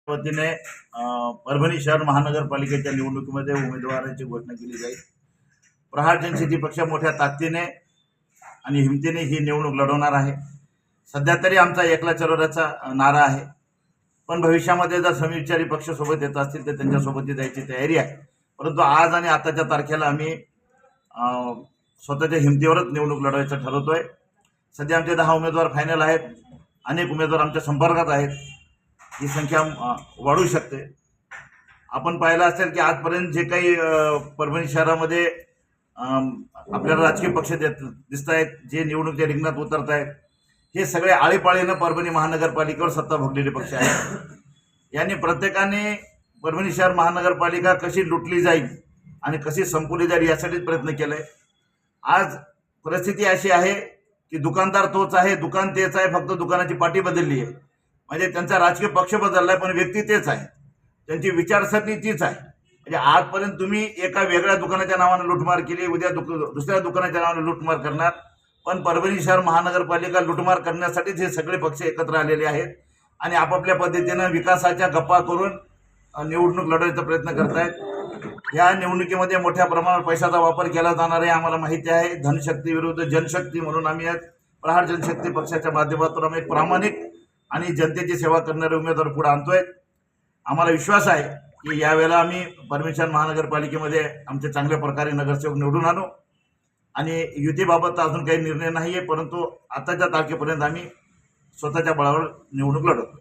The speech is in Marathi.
वतीने परभणी शहर महानगरपालिकेच्या निवडणुकीमध्ये उमेदवारांची घोषणा केली जाईल। प्रहार जनशक्ती पक्ष मोठ्या ताकदीने आणि हिमतीने ही निवडणूक लढवणार आहे। सध्या तरी आमचा एकला चलोराचा नारा आहे, पण भविष्यामध्ये जर समविचारी पक्ष सोबत येत असतील तर त्यांच्यासोबत जायची तयारी आहे। परंतु आज आणि आताच्या तारखेला आम्ही स्वतःच्या हिमतीवरच निवडणूक लढवायचं ठरवतोय। सध्या आमचे 10 उमेदवार फायनल आहेत, अनेक उमेदवार आमच्या संपर्कात आहेत। ही संख्या वाढू शकते। आपण पाहिलं असेल की आजपर्यंत जे काही परभणी शहरामध्ये आपल्याला राजकीय पक्ष दिसत आहेत, जे निवडणुकीच्या रिंगणात उतरत आहेत, हे सगळे आळीपाळीनं परभणी महानगरपालिकेवर सत्ता भोगलेले पक्ष आहेत। यांनी प्रत्येकाने परभणी शहर महानगरपालिका कशी लुटली जाईल आणि कशी संपवली जाईल यासाठीच प्रयत्न केलाय। आज परिस्थिती अशी आहे की दुकानदार तोच आहे, दुकान तेच आहे, फक्त दुकानाची पाटी बदलली आहे। म्हणजे त्यांचा राजकीय पक्ष बदललाय पण व्यक्ती तेच आहे, त्यांची विचारसरणी तीच आहे। म्हणजे आजपर्यंत तुम्ही एका वेगळ्या दुकानाच्या नावाने लुटमार केली, उद्या दुसऱ्या दुकानाच्या नावाने लुटमार करणार, पण परभणी शहर महानगरपालिका लुटमार करण्यासाठीच हे सगळे पक्ष एकत्र आलेले आहेत आणि आपापल्या पद्धतीने विकासाच्या गप्पा करून निवडणूक लढवायचा प्रयत्न करतायत। या निवडणुकीमध्ये मोठ्या प्रमाणावर पैशाचा वापर केला जाणार आहे, आम्हाला माहिती आहे। धनशक्ती विरुद्ध जनशक्ती म्हणून आम्ही आज प्रहार जनशक्ती पक्षाच्या माध्यमातून आम्ही प्रामाणिक आणि जनतेची सेवा करणारे उमेदवार पुढे आणतोय। आम्हाला विश्वास आहे की यावेळेला आम्ही परभणी शहर महानगरपालिकेमध्ये आमचे चांगल्या प्रकारे नगरसेवक निवडून आणू आणि युतीबाबत अजून काही निर्णय नाहीये, परंतु आताच्या तारखेपर्यंत आम्ही स्वतःच्या बळावर निवडणूक लढवतो।